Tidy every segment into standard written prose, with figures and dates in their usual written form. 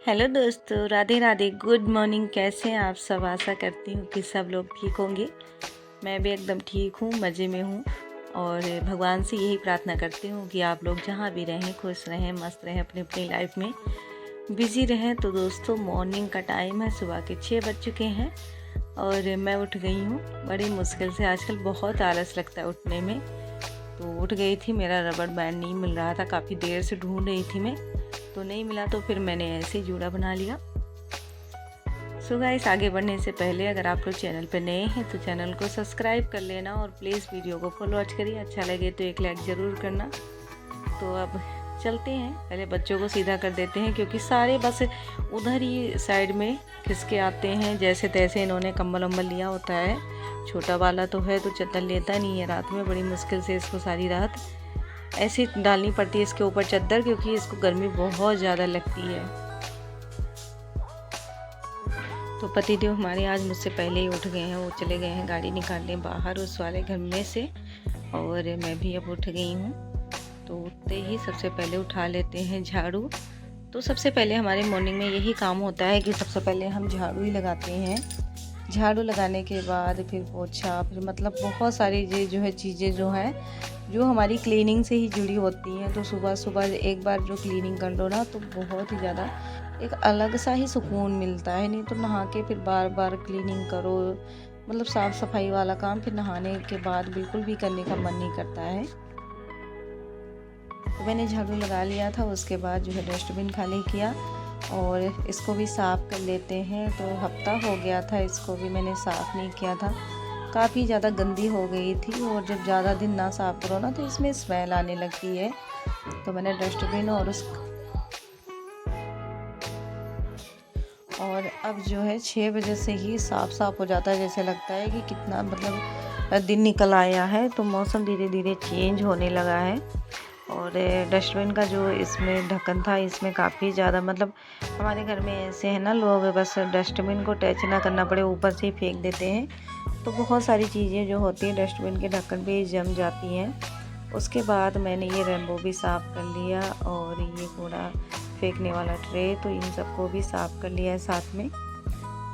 Hello दोस्तों, Radhe Radhe, good morning. कैसे हैं आप सब? आशा करती हूँ कि सब लोग ठीक होंगे। मैं भी एकदम ठीक हूँ, मज़े में हूँ और भगवान से यही प्रार्थना करती हूँ कि आप लोग जहाँ भी रहें खुश रहें, मस्त रहें, अपनी अपनी लाइफ में बिज़ी रहें। तो दोस्तों, मॉर्निंग का टाइम है, सुबह के 6 बज चुके हैं और मैं उठ गई हूँ बड़ी मुश्किल से। आजकल बहुत आलस लगता है उठने में, तो उठ गई थी। मेरा रबड़ बैंड नहीं मिल रहा था, काफ़ी देर से ढूंढ रही थी मैं, तो नहीं मिला, तो फिर मैंने ऐसे ही जूड़ा बना लिया। सो गाइस, आगे बढ़ने से पहले अगर आप लोग चैनल पर नए हैं तो चैनल को सब्सक्राइब कर लेना और प्लीज़ वीडियो को फुल वॉच करिए। अच्छा लगे तो एक लाइक ज़रूर करना। तो अब चलते हैं, पहले बच्चों को सीधा कर देते हैं क्योंकि सारे बस उधर ही साइड में खिसके आते हैं। जैसे तैसे इन्होंने कम्बल वम्बल लिया होता है। छोटा वाला तो है तो चादर लेता नहीं है रात में, बड़ी मुश्किल से इसको सारी रात ऐसे डालनी पड़ती है इसके ऊपर चादर, क्योंकि इसको गर्मी बहुत ज़्यादा लगती है। तो पतिदेव हमारे आज मुझसे पहले ही उठ गए हैं, वो चले गए हैं गाड़ी निकालने बाहर उस वाले घर में से, और मैं भी अब उठ गई हूँ। तो उठते ही सबसे पहले उठा लेते हैं झाड़ू। तो सबसे पहले हमारे मॉर्निंग में यही काम होता है कि सबसे पहले हम झाड़ू ही लगाते हैं। झाड़ू लगाने के बाद फिर पोछा, फिर मतलब बहुत सारी ये जो है चीज़ें जो हैं जो हमारी क्लीनिंग से ही जुड़ी होती हैं। तो सुबह सुबह एक बार जो क्लीनिंग कर लो ना तो बहुत ही ज़्यादा एक अलग सा ही सुकून मिलता है। नहीं तो नहा के फिर बार बार क्लीनिंग करो, मतलब साफ़ सफाई वाला काम फिर नहाने के बाद बिल्कुल भी करने का मन नहीं करता है। तो मैंने झाड़ू लगा लिया था, उसके बाद जो है डस्टबिन खाली किया और इसको भी साफ़ कर लेते हैं। तो हफ्ता हो गया था, इसको भी मैंने साफ़ नहीं किया था, काफ़ी ज़्यादा गंदी हो गई थी और जब ज़्यादा दिन ना साफ़ करो ना तो इसमें स्मेल आने लगती है। तो मैंने डस्टबिन और अब जो है 6 बजे से ही साफ़ हो जाता है। जैसे लगता है कि कितना मतलब दिन निकल आया है। तो मौसम धीरे धीरे चेंज होने लगा है। और डस्टबिन का जो इसमें ढक्कन था, इसमें काफ़ी ज़्यादा मतलब हमारे घर में ऐसे है ना, लोग बस डस्टबिन को टच ना करना पड़े ऊपर से ही फेंक देते हैं। तो बहुत सारी चीज़ें जो होती हैं डस्टबिन के ढक्कन पे ही जम जाती हैं। उसके बाद मैंने ये रेनबो भी साफ़ कर लिया और ये कूड़ा फेंकने वाला ट्रे, तो इन सबको भी साफ़ कर लिया है साथ में।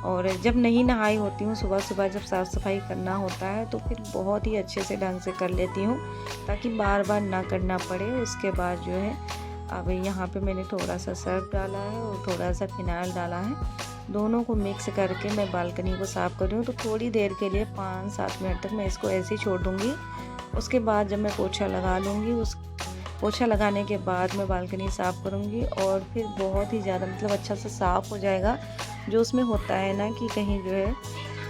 और जब नहीं नहाई होती हूँ सुबह सुबह, जब साफ़ सफाई करना होता है तो फिर बहुत ही अच्छे से ढंग से कर लेती हूँ ताकि बार बार ना करना पड़े। उसके बाद जो है अब यहाँ पे मैंने थोड़ा सा सर्फ डाला है और थोड़ा सा फिनाइल डाला है, दोनों को मिक्स करके मैं बालकनी को साफ़ कर रही हूँ। तो थोड़ी देर के लिए 5-7 मिनट तक मैं इसको ऐसे ही छोड़ दूँगी। उसके बाद जब मैं पोछा लगा लूँगी, उस पोछा लगाने के बाद मैं बालकनी साफ़ करूँगी और फिर बहुत ही ज़्यादा मतलब अच्छा से साफ़ हो जाएगा। जो उसमें होता है ना कि कहीं जो है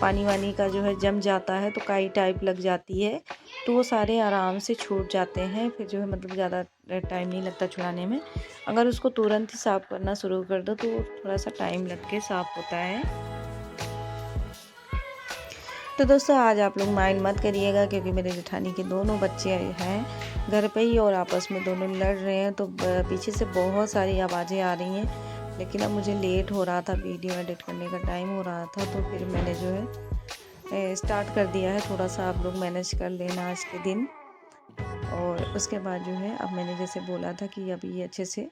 पानी वानी का जो है जम जाता है तो काई टाइप लग जाती है, तो वो सारे आराम से छूट जाते हैं। फिर जो है मतलब ज़्यादा टाइम नहीं लगता छुड़ाने में। अगर उसको तुरंत ही साफ़ करना शुरू कर दो तो थोड़ा सा टाइम लग के साफ़ होता है। तो दोस्तों, आज आप लोग माइंड मत करिएगा क्योंकि मेरे जेठानी के दोनों बच्चे हैं घर पे ही और आपस में दोनों लड़ रहे हैं, तो पीछे से बहुत सारी आवाज़ें आ रही हैं। लेकिन अब मुझे लेट हो रहा था, वीडियो एडिट करने का टाइम हो रहा था, तो फिर मैंने जो है स्टार्ट कर दिया है। थोड़ा सा आप लोग मैनेज कर लेना आज के दिन। और उसके बाद जो है अब मैंने जैसे बोला था कि अभी ये अच्छे से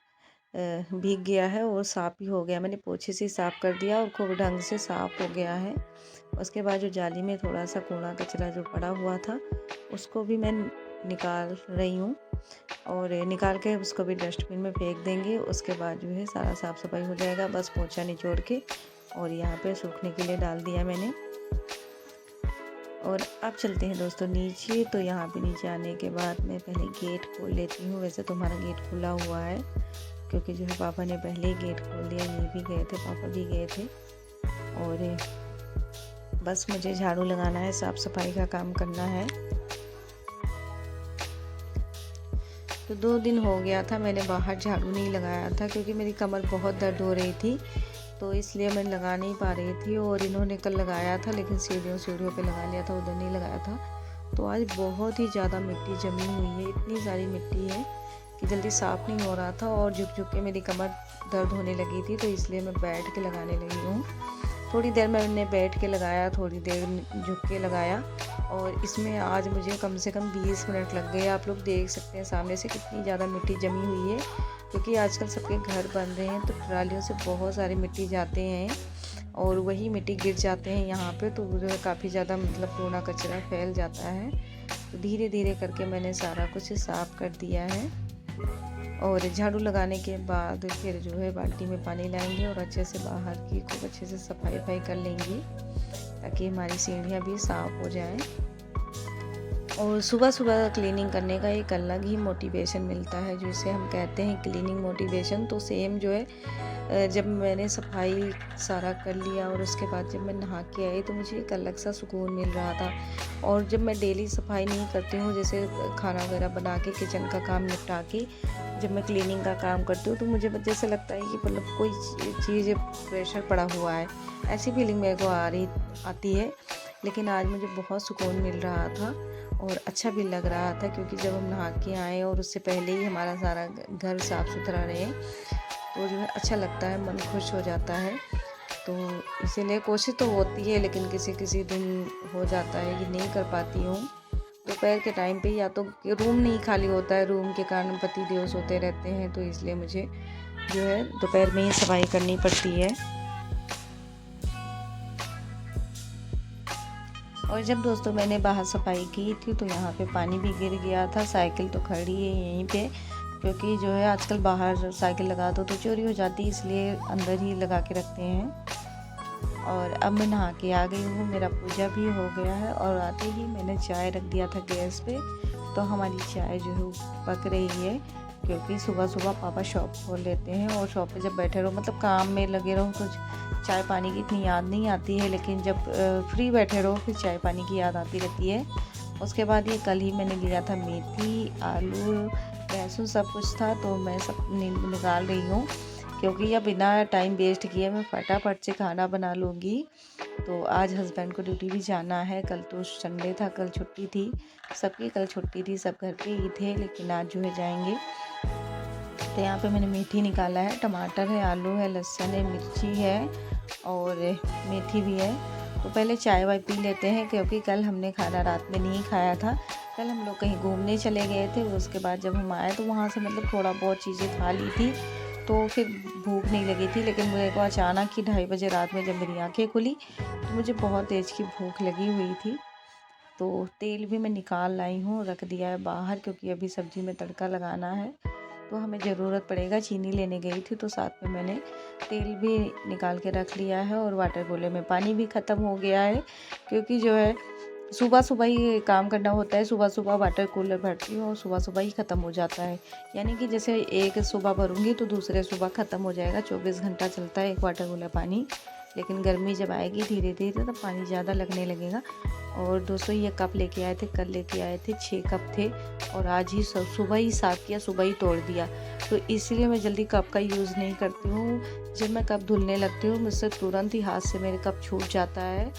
भीग गया है और साफ़ भी हो गया। मैंने पोछे से साफ़ कर दिया और खूब ढंग से साफ़ हो गया है। उसके बाद जो जाली में थोड़ा सा कूड़ा कचरा जो पड़ा हुआ था उसको भी मैं निकाल रही हूँ और निकाल के उसको भी डस्टबिन में फेंक देंगे। उसके बाद जो है सारा साफ़ सफाई हो जाएगा। बस पोछा निचोड़ के और यहाँ पे सूखने के लिए डाल दिया मैंने। और अब चलते हैं दोस्तों नीचे। तो यहाँ पे नीचे आने के बाद मैं पहले गेट खोल लेती हूँ। वैसे तो हमारा गेट खुला हुआ है क्योंकि जो है पापा ने पहले ही गेट खोल दिया, ये भी गए थे, पापा भी गए थे। और बस मुझे झाड़ू लगाना है, साफ़ सफाई का काम करना है। तो 2 दिन हो गया था मैंने बाहर झाड़ू नहीं लगाया था क्योंकि मेरी कमर बहुत दर्द हो रही थी, तो इसलिए मैं लगा नहीं पा रही थी। और इन्होंने कल लगाया था लेकिन सीढ़ियों पे लगा लिया था, उधर नहीं लगाया था। तो आज बहुत ही ज़्यादा मिट्टी जमी हुई है, इतनी सारी मिट्टी है कि जल्दी साफ़ नहीं हो रहा था और झुक झुक के मेरी कमर दर्द होने लगी थी, तो इसलिए मैं बैठ के लगाने लगी हूँ। थोड़ी देर मैंने बैठ के लगाया, थोड़ी देर झुक के लगाया और इसमें आज मुझे कम से कम 20 मिनट लग गए। आप लोग देख सकते हैं सामने से कितनी ज़्यादा मिट्टी जमी हुई है। क्योंकि आजकल सबके घर बन रहे हैं तो ट्रालियों से बहुत सारी मिट्टी जाते हैं और वही मिट्टी गिर जाते हैं यहाँ पे, तो जो है काफ़ी ज़्यादा मतलब कूड़ा कचरा फैल जाता है। तो धीरे धीरे करके मैंने सारा कुछ साफ़ कर दिया है और झाड़ू लगाने के बाद फिर जो है बाल्टी में पानी लाएंगे और अच्छे से बाहर की खूब अच्छे से सफाई कर लेंगी ताकि हमारी सीढ़ियाँ भी साफ़ हो जाएं। और सुबह सुबह क्लीनिंग करने का एक अलग ही मोटिवेशन मिलता है, जिसे हम कहते हैं क्लीनिंग मोटिवेशन। तो सेम जो है जब मैंने सफाई सारा कर लिया और उसके बाद जब मैं नहा के आई तो मुझे एक अलग सा सुकून मिल रहा था। और जब मैं डेली सफाई नहीं करती हूँ, जैसे खाना वगैरह बना के किचन का काम निपटा के जब मैं क्लीनिंग का काम करती हूँ तो मुझे जैसे लगता है कि मतलब कोई चीज़ प्रेशर पड़ा हुआ है, ऐसी फीलिंग मेरे को आती है। लेकिन आज मुझे बहुत सुकून मिल रहा था और अच्छा भी लग रहा था, क्योंकि जब हम नहा के आए और उससे पहले ही हमारा सारा घर साफ़ सुथरा रहे तो जो है अच्छा लगता है, मन खुश हो जाता है। तो इसीलिए कोशिश तो होती है, लेकिन किसी किसी दिन हो जाता है कि नहीं कर पाती हूँ। दोपहर के टाइम पे या तो रूम नहीं खाली होता है, रूम के कारण पति देव सोते रहते हैं, तो इसलिए मुझे जो है दोपहर में ही सफाई करनी पड़ती है। और जब दोस्तों मैंने बाहर सफाई की थी तो यहाँ पे पानी भी गिर गया था। साइकिल तो खड़ी है यहीं पे, क्योंकि जो है आजकल बाहर साइकिल लगा दो तो चोरी हो जाती है, इसलिए अंदर ही लगा के रखते हैं। और अब मैं नहा के आ गई हूँ, मेरा पूजा भी हो गया है और आते ही मैंने चाय रख दिया था गैस पे। तो हमारी चाय जो है पक रही है, क्योंकि सुबह सुबह पापा शॉप खोल लेते हैं और शॉप पे जब बैठे रहो मतलब काम में लगे रहो तो चाय पानी की इतनी याद नहीं आती है, लेकिन जब फ्री बैठे रहो फिर चाय पानी की याद आती रहती है। उसके बाद ये कल ही मैंने लिया था मेथी, आलू, लहसुन सब कुछ था, तो मैं सब निकाल रही हूँ, क्योंकि यह बिना टाइम वेस्ट किए मैं फटाफट से खाना बना लूँगी। तो आज हस्बैंड को ड्यूटी भी जाना है, कल तो संडे था, कल छुट्टी थी, सबकी कल छुट्टी थी, सब घर पे ही थे, लेकिन आज जो है जाएंगे। तो यहाँ पे मैंने मेथी निकाला है, टमाटर है, आलू है, लहसुन है, मिर्ची है और मेथी भी है। तो पहले चाय वाय पी लेते हैं, क्योंकि कल हमने खाना रात में नहीं खाया था। कल हम लोग कहीं घूमने चले गए थे, उसके बाद जब हम आए तो वहाँ से मतलब थोड़ा बहुत चीज़ें खा ली थी, तो फिर भूख नहीं लगी थी। लेकिन मेरे को अचानक ही 2:30 बजे रात में जब मेरी आँखें खुली तो मुझे बहुत तेज़ की भूख लगी हुई थी। तो तेल भी मैं निकाल लाई हूँ, रख दिया है बाहर, क्योंकि अभी सब्ज़ी में तड़का लगाना है तो हमें ज़रूरत पड़ेगा। चीनी लेने गई थी तो साथ में मैंने तेल भी निकाल के रख लिया है और वाटर कूलर में पानी भी ख़त्म हो गया है, क्योंकि जो है सुबह सुबह ही काम करना होता है। सुबह सुबह वाटर कूलर भरती हूँ और सुबह सुबह ही ख़त्म हो जाता है, यानी कि जैसे एक सुबह भरूँगी तो दूसरे सुबह ख़त्म हो जाएगा। 24 घंटा चलता है एक वाटर कूलर पानी, लेकिन गर्मी जब आएगी धीरे धीरे तो पानी ज़्यादा लगने लगेगा। और दोस्तों ये कप लेके आए थे, कल लेके आए थे, 6 कप थे और आज ही सुबह ही साफ़ किया, सुबह ही तोड़ दिया। तो इसलिए मैं जल्दी कप का यूज़ नहीं करती हूँ। जब मैं कप धुलने लगती हूँ मुझसे तुरंत ही हाथ से मेरे कप छूट जाता है।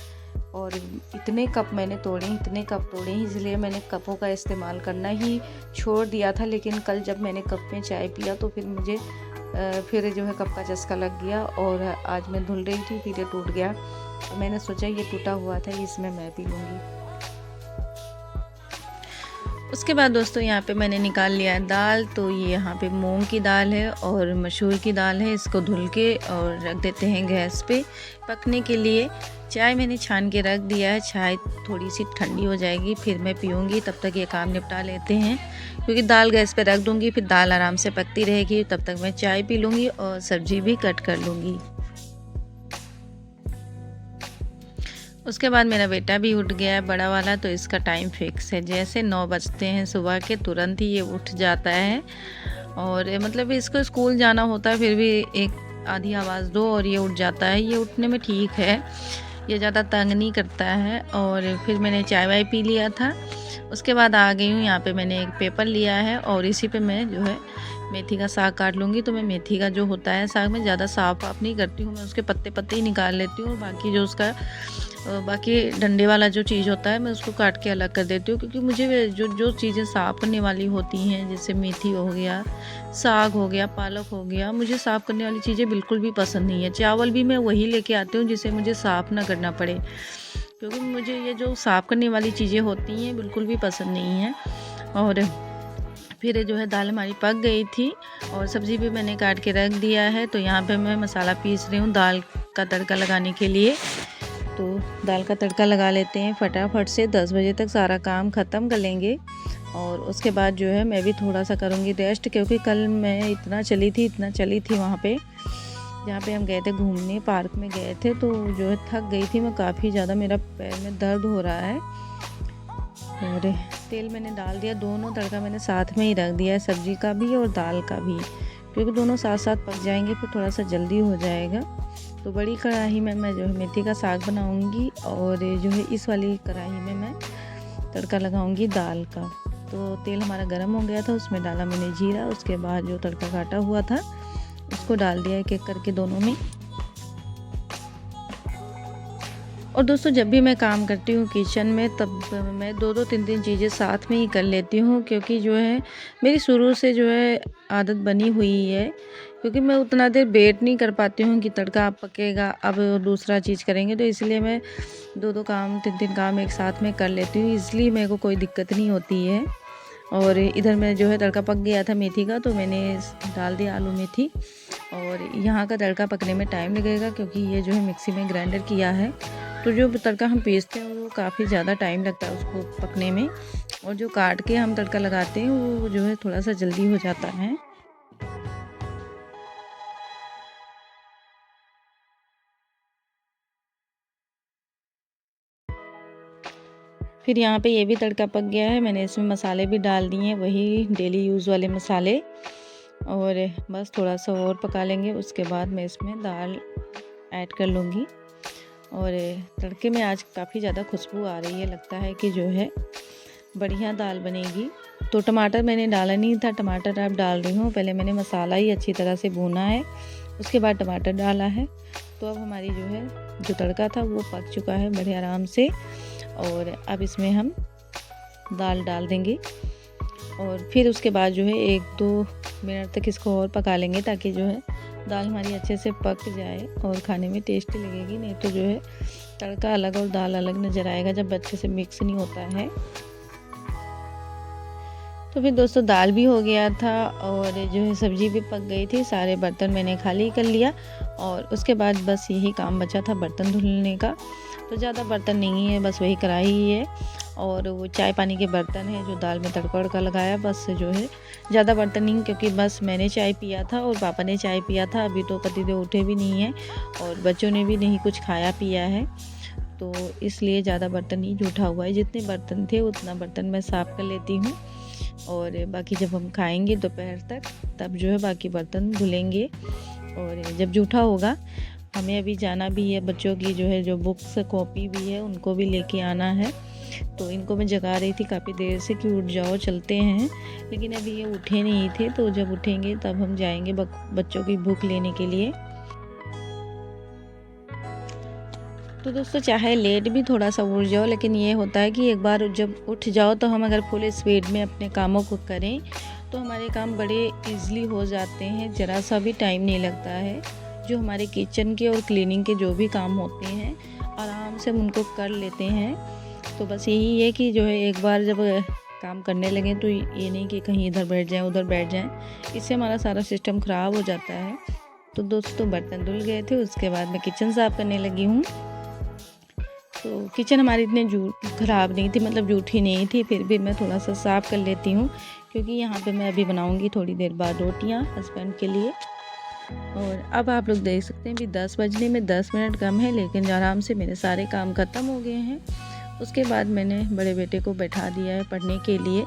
और इतने कप मैंने तोड़े, इतने कप तोड़े, इसलिए मैंने कपों का इस्तेमाल करना ही छोड़ दिया था। लेकिन कल जब मैंने कप में चाय पिया तो फिर मुझे फिर जो है कप का चस्का लग गया और आज मैं धुल रही थी फिर ये टूट गया। तो मैंने सोचा ये टूटा हुआ था, इसमें मैं पी लूँगी। उसके बाद दोस्तों यहाँ पे मैंने निकाल लिया है दाल। तो ये यहाँ पे मूंग की दाल है और मसूर की दाल है, इसको धुल के और रख देते हैं गैस पे पकने के लिए। चाय मैंने छान के रख दिया है, चाय थोड़ी सी ठंडी हो जाएगी फिर मैं पीऊँगी, तब तक ये काम निपटा लेते हैं, क्योंकि दाल गैस पे रख दूँगी फिर दाल आराम से पकती रहेगी, तब तक मैं चाय पी लूँगी और सब्ज़ी भी कट कर लूँगी। उसके बाद मेरा बेटा भी उठ गया है बड़ा वाला, तो इसका टाइम फिक्स है, जैसे 9 बजते हैं सुबह के तुरंत ही ये उठ जाता है। और मतलब इसको स्कूल जाना होता है फिर भी एक आधी आवाज़ दो और ये उठ जाता है। ये उठने में ठीक है, ये ज़्यादा तंग नहीं करता है। और फिर मैंने चाय वाय पी लिया था। उसके बाद आ गई हूँ, यहाँ पे मैंने एक पेपर लिया है और इसी पे मैं जो है मेथी का साग काट लूँगी। तो मैं मेथी का जो होता है साग में ज़्यादा साफ आप नहीं करती हूँ, मैं उसके पत्ते पत्ते ही निकाल लेती हूँ, बाकी जो उसका बाकी डंडे वाला जो चीज़ होता है मैं उसको काट के अलग कर देती हूँ। क्योंकि मुझे जो चीज़ें साफ़ करने वाली होती हैं, जैसे मेथी हो गया, साग हो गया, पालक हो गया, मुझे साफ़ करने वाली चीज़ें बिल्कुल भी पसंद नहीं है। चावल भी मैं वही लेके आती हूँ जिसे मुझे साफ़ ना करना पड़े, क्योंकि मुझे ये जो साफ़ करने वाली चीज़ें होती हैं बिल्कुल भी पसंद नहीं है। और फिर जो है दाल हमारी पक गई थी और सब्ज़ी भी मैंने काट के रख दिया है। तो यहाँ पे मैं मसाला पीस रही हूँ दाल का तड़का लगाने के लिए। तो दाल का तड़का लगा लेते हैं फटाफट से, 10 बजे तक सारा काम ख़त्म कर लेंगे। और उसके बाद जो है मैं भी थोड़ा सा करूँगी रेस्ट, क्योंकि कल मैं इतना चली थी वहाँ पे जहाँ पे हम गए थे घूमने, पार्क में गए थे। तो जो है थक गई थी मैं काफ़ी ज़्यादा, मेरा पैर में दर्द हो रहा है। और तेल मैंने डाल दिया, दोनों तड़का मैंने साथ में ही रख दिया है, सब्ज़ी का भी और दाल का भी, क्योंकि दोनों साथ साथ पक जाएंगे फिर थोड़ा सा जल्दी हो जाएगा। तो बड़ी कढ़ाई में मैं जो है मेथी का साग बनाऊंगी और जो है इस वाली कढ़ाई में मैं तड़का लगाऊंगी दाल का। तो तेल हमारा गर्म हो गया था, उसमें डाला मैंने जीरा, उसके बाद जो तड़का काटा हुआ था उसको डाल दिया एक एक करके दोनों में। और दोस्तों जब भी मैं काम करती हूँ किचन में, तब मैं दो दो तीन तीन चीज़ें साथ में ही कर लेती हूँ, क्योंकि जो है मेरी शुरू से जो है आदत बनी हुई है। क्योंकि मैं उतना देर वेट नहीं कर पाती हूँ कि तड़का अब पकेगा अब दूसरा चीज़ करेंगे, तो इसलिए मैं दो दो काम तीन तीन काम एक साथ में कर लेती हूँ, इसलिए मेरे को कोई दिक्कत नहीं होती है। और इधर में जो है तड़का पक गया था मेथी का, तो मैंने डाल दिया आलू मेथी। और यहाँ का तड़का पकने में टाइम लगेगा, क्योंकि ये जो है मिक्सी में ग्राइंडर किया है। तो जो तड़का हम पीसते हैं वो काफ़ी ज़्यादा टाइम लगता है उसको पकने में, और जो काट के हम तड़का लगाते हैं वो जो है थोड़ा सा जल्दी हो जाता है। फिर यहाँ पे ये भी तड़का पक गया है, मैंने इसमें मसाले भी डाल दिए हैं, वही डेली यूज़ वाले मसाले। और बस थोड़ा सा और पका लेंगे, उसके बाद मैं इसमें दाल ऐड कर लूँगी। और तड़के में आज काफ़ी ज़्यादा खुशबू आ रही है, लगता है कि जो है बढ़िया दाल बनेगी। तो टमाटर मैंने डाला नहीं था, टमाटर अब डाल रही हूँ। पहले मैंने मसाला ही अच्छी तरह से भूना है, उसके बाद टमाटर डाला है। तो अब हमारी जो है जो तड़का था वो पक चुका है बड़े आराम से। और अब इसमें हम दाल डाल देंगे और फिर उसके बाद जो है 1-2 मिनट तक इसको और पका लेंगे, ताकि जो है दाल हमारी अच्छे से पक जाए और खाने में टेस्टी लगेगी। नहीं तो जो है तड़का अलग और दाल अलग नज़र आएगा जब अच्छे से मिक्स नहीं होता है। तो फिर दोस्तों दाल भी हो गया था और जो है सब्ज़ी भी पक गई थी, सारे बर्तन मैंने खाली कर लिया। और उसके बाद बस यही काम बचा था बर्तन धुलने का। तो ज़्यादा बर्तन नहीं है, बस वही कढ़ाई ही है और वो चाय पानी के बर्तन है जो दाल में तड़का वड़का लगाया, बस जो है ज़्यादा बर्तन नहीं, क्योंकि बस मैंने चाय पिया था और पापा ने चाय पिया था। अभी तो पतिदेव उठे भी नहीं हैं और बच्चों ने भी नहीं कुछ खाया पिया है, तो इसलिए ज़्यादा बर्तन नहीं जूठा हुआ है। जितने बर्तन थे उतना बर्तन मैं साफ़ कर लेती हूँ और बाकी जब हम खाएंगे दोपहर तक तब जो है बाकी बर्तन धुलेंगे। और जब जूठा होगा, हमें अभी जाना भी है, बच्चों की जो है जो बुक्स कॉपी भी है उनको भी लेके आना है। तो इनको मैं जगा रही थी काफ़ी देर से कि उठ जाओ चलते हैं, लेकिन अभी ये उठे नहीं थे। तो जब उठेंगे तब हम जाएंगे बच्चों की बुक लेने के लिए। तो दोस्तों चाहे लेट भी थोड़ा सा उठ जाओ, लेकिन ये होता है कि एक बार जब उठ जाओ तो हम अगर फुल स्पीड में अपने कामों को करें तो हमारे काम बड़े इजीली हो जाते हैं, ज़रा सा भी टाइम नहीं लगता है। जो हमारे किचन के और क्लीनिंग के जो भी काम होते हैं आराम से हम उनको कर लेते हैं। तो बस यही है कि जो है एक बार जब काम करने लगें तो ये नहीं कि कहीं इधर बैठ जाएं उधर बैठ जाएं, इससे हमारा सारा सिस्टम ख़राब हो जाता है। तो दोस्तों बर्तन धुल गए थे, उसके बाद मैं किचन साफ़ करने लगी हूँ। तो किचन हमारी इतनी ख़राब नहीं थी, मतलब जूठी नहीं थी, फिर भी मैं थोड़ा सा साफ़ कर लेती हूँ, क्योंकि यहाँ पे मैं अभी बनाऊँगी थोड़ी देर बाद रोटियाँ हस्बैंड के लिए। और अब आप लोग देख सकते हैं भी 10 बजने में 10 मिनट कम है, लेकिन आराम से मेरे सारे काम ख़त्म हो गए हैं। उसके बाद मैंने बड़े बेटे को बैठा दिया है पढ़ने के लिए,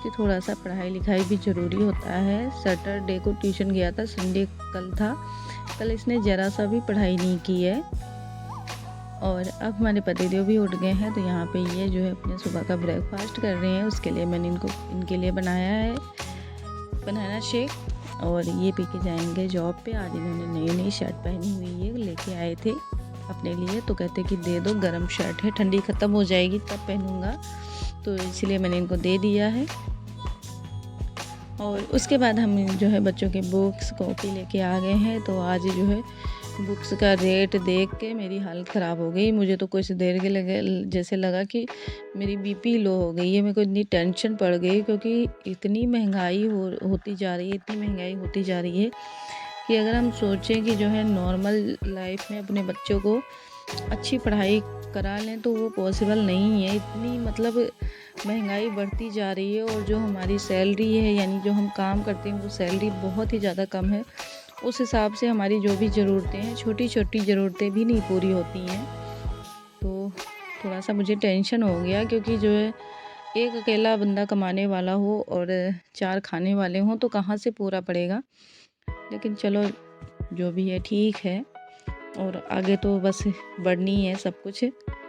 कि थोड़ा सा पढ़ाई लिखाई भी ज़रूरी होता है। सैटरडे को ट्यूशन गया था, संडे कल था, कल इसने ज़रा सा भी पढ़ाई नहीं की है। और अब हमारे पतिदेव भी उठ गए हैं, तो यहाँ पे ये जो है अपने सुबह का ब्रेकफास्ट कर रहे हैं। उसके लिए मैंने इनके लिए बनाया है बनाना शेक, और ये पी के जाएंगे जॉब पे। आज इन्होंने नई शर्ट पहनी हुई है, लेके आए थे अपने लिए, तो कहते कि दे दो, गरम शर्ट है, ठंडी ख़त्म हो जाएगी तब पहनूंगा, तो इसलिए मैंने इनको दे दिया है। और उसके बाद हम जो है बच्चों के बुक्स कॉपी लेके आ गए हैं। तो आज जो है बुक्स का रेट देख के मेरी हालत ख़राब हो गई। मुझे तो कुछ देर के लगे जैसे लगा कि मेरी बीपी लो हो गई है। मेरे को इतनी टेंशन पड़ गई क्योंकि इतनी महंगाई होती जा रही है, इतनी महंगाई होती जा रही है कि अगर हम सोचें कि जो है नॉर्मल लाइफ में अपने बच्चों को अच्छी पढ़ाई करा लें तो वो पॉसिबल नहीं है। इतनी मतलब महंगाई बढ़ती जा रही है और जो हमारी सैलरी है यानी जो हम काम करते हैं वो सैलरी बहुत ही ज़्यादा कम है। उस हिसाब से हमारी जो भी ज़रूरतें हैं, छोटी छोटी ज़रूरतें भी नहीं पूरी होती हैं। तो थोड़ा सा मुझे टेंशन हो गया क्योंकि जो है एक अकेला बंदा कमाने वाला हो और 4 खाने वाले हों तो कहाँ से पूरा पड़ेगा। लेकिन चलो जो भी है ठीक है, और आगे तो बस बढ़नी है सब कुछ,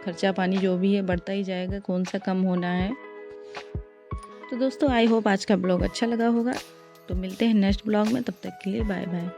खर्चा पानी जो भी है बढ़ता ही जाएगा, कौन सा कम होना है। तो दोस्तों आई होप आज का ब्लॉग अच्छा लगा होगा। तो मिलते हैं नेक्स्ट ब्लॉग में, तब तक के लिए बाय बाय।